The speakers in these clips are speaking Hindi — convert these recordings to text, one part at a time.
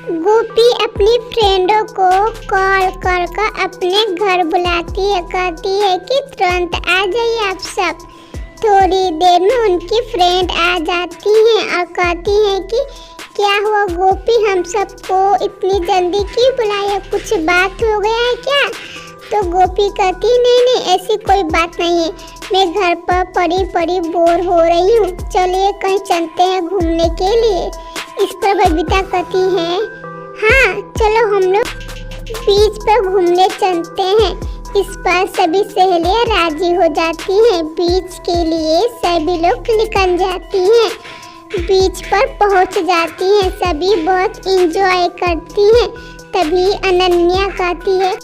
गोपी अपनी फ्रेंडों को कॉल कर अपने घर बुलाती है, कहती है कि तुरंत आ जाइए आप सब। थोड़ी देर में उनकी फ्रेंड आ जाती हैं और कहती हैं कि क्या हुआ गोपी, हम सबको इतनी जल्दी क्यों बुलाया, कुछ बात हो गया है क्या? तो गोपी कहती नहीं ऐसी कोई बात नहीं है, मैं घर पर पड़ी पड़ी बोर हो रही हूँ, चलिए कहीं चलते हैं घूमने के लिए। इस पर बबीता कहती है हाँ चलो हम लोग बीच पर घूमने चलते हैं। इस पर सभी सहेलियां राजी हो जाती हैं। बीच के लिए सभी लोग निकल जाती हैं। बीच पर पहुंच जाती हैं, सभी बहुत इंजॉय करती हैं। तभी अनन्या कहती है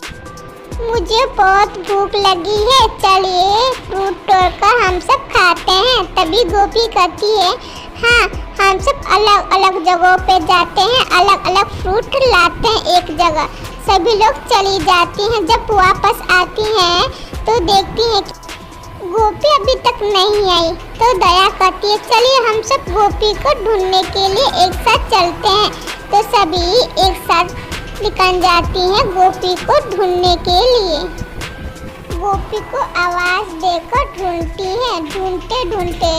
मुझे बहुत भूख लगी है, चलिए फ्रूट तोड़कर हम सब खाते हैं। तभी गोपी कहती है हाँ हम सब अलग अलग जगहों पे जाते हैं, अलग अलग फ्रूट लाते हैं एक जगह। सभी लोग चली जाती हैं। जब वापस आती हैं तो देखती हैं कि गोपी अभी तक नहीं आई। तो दया कहती है चलिए हम सब गोपी को ढूंढने के लिए एक साथ चलते हैं। तो सभी एक साथ निकल जाती हैं गोपी को ढूंढने के लिए। गोपी को आवाज देकर ढूंढती हैं। ढूंढते ढूंढते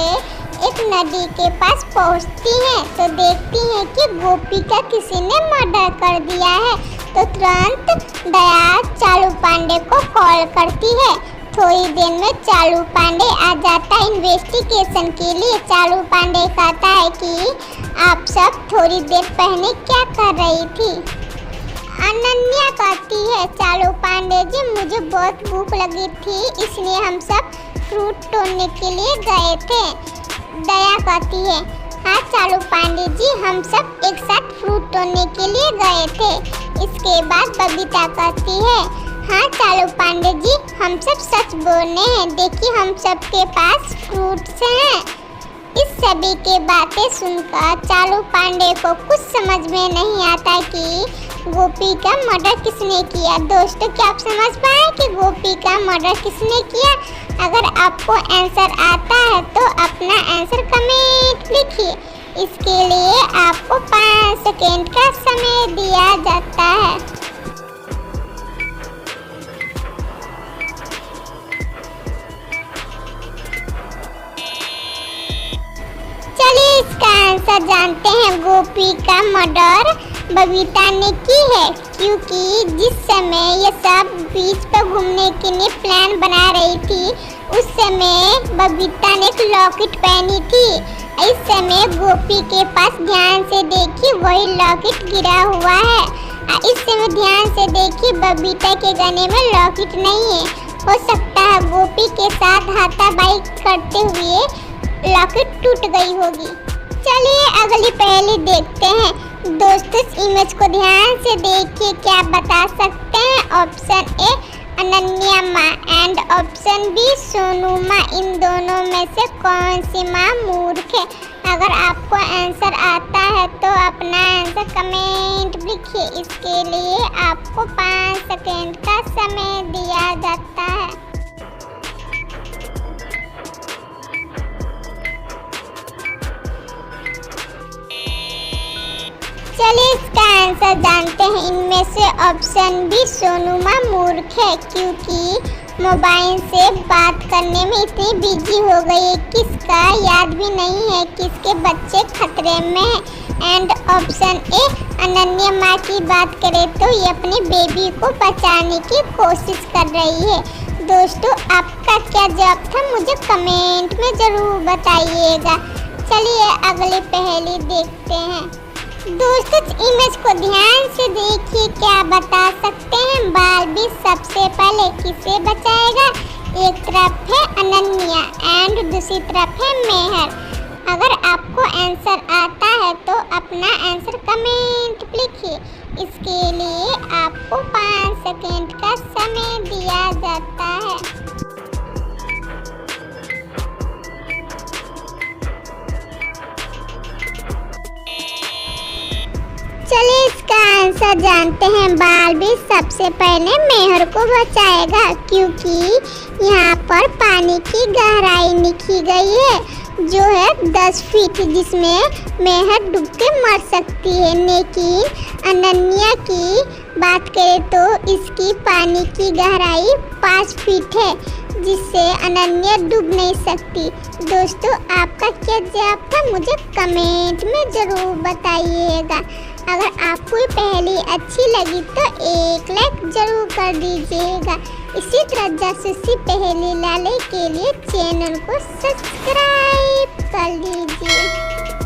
एक नदी के पास पहुंचती हैं तो देखती हैं कि गोपी का किसी ने मर्डर कर दिया है। तो तुरंत दया चालू पांडे को कॉल करती है। थोड़ी देर में चालू पांडे आ जाता है इन्वेस्टिगेशन के लिए। चालू पांडे कहता है कि आप सब थोड़ी देर पहले क्या कर रही थी? अनन्या कहती है चालू पांडे जी मुझे बहुत भूख लगी थी, इसलिए हम सब फ्रूट तोड़ने के लिए गए थे। दया कहती है हाँ चालू पांडे जी हम सब एक साथ फ्रूट तोड़ने के लिए गए थे। इसके बाद बबीता कहती है हाँ चालू पांडे जी हम सब सच बोल रहे हैं, देखिए हम सब के पास फ्रूट्स हैं। इस सभी के बातें सुनकर चालू पांडे को कुछ समझ में नहीं आता कि गोपी का मर्डर किसने किया। दोस्तों क्या आप समझ पाए कि गोपी का मर्डर किसने किया? अगर आपको आंसर आता है तो अपना आंसर कमेंट लिखिए। इसके लिए आपको 5 सेकेंड का समय दिया जाता है। चलिए इसका आंसर जानते हैं। गोपी का मर्डर बबीता ने की है, क्योंकि जिस समय ये सब बीच पर घूमने के लिए प्लान बना रही थी उस समय बबीता ने एक लॉकेट पहनी थी। इस समय गोपी के पास ध्यान से देखिए वही लॉकेट गिरा हुआ है। इस समय ध्यान से देखिए बबीता के गले में लॉकेट नहीं है। हो सकता है गोपी के साथ हाथापाई करते हुए लॉकेट टूट गई होगी। चलिए अगली पहेली देखते हैं। दोस्तों इस इमेज को ध्यान से देखिए, क्या बता सकते हैं? ऑप्शन ए अनन्या माँ एंड ऑप्शन बी सोनू माँ। इन दोनों में से कौन सी माँ मूर्ख है? अगर आपको आंसर आता है तो अपना आंसर कमेंट लिखिए। इसके लिए आपको 5 सेकेंड का समय दिया जाता है। चलिए इसका आंसर जानते हैं। इनमें से ऑप्शन बी सोनू माँ मूर्ख है, क्योंकि मोबाइल से बात करने में इतनी बिजी हो गई है किसका याद भी नहीं है किसके बच्चे खतरे में हैं। एंड ऑप्शन ए अनन्या माँ की बात करें तो ये अपनी बेबी को बचाने की कोशिश कर रही है। दोस्तों आपका क्या जवाब था मुझे कमेंट में ज़रूर बताइएगा। चलिए अगली पहेली देखते हैं। दोस्तों इमेज को ध्यान से देखिए, क्या बता सकते हैं? बारबी सबसे पहले किसे बचाएगा? एक तरफ है अनन्या एंड दूसरी तरफ है मेहर। अगर आपको आंसर आता है तो अपना आंसर कमेंट लिखिए। इसके लिए आपको 5 सेकेंड का समय दिया जाता है। चलिए इसका आंसर जानते हैं। बारबी सबसे पहले मेहर को बचाएगा, क्योंकि यहाँ पर पानी की गहराई लिखी गई है जो है 10 फीट, जिसमें मेहर डूब के मर सकती है। लेकिन अनन्या की बात करें तो इसकी पानी की गहराई 5 फीट है, जिससे अनन्या डूब नहीं सकती। दोस्तों, आपका क्या जवाब था मुझे कमेंट में ज़रूर बताइएगा। अगर आपको ये पहेली अच्छी लगी तो एक लाइक ज़रूर कर दीजिएगा। इसी तरह जासूसी पहेली लाने के लिए चैनल को सब्सक्राइब कर लीजिए।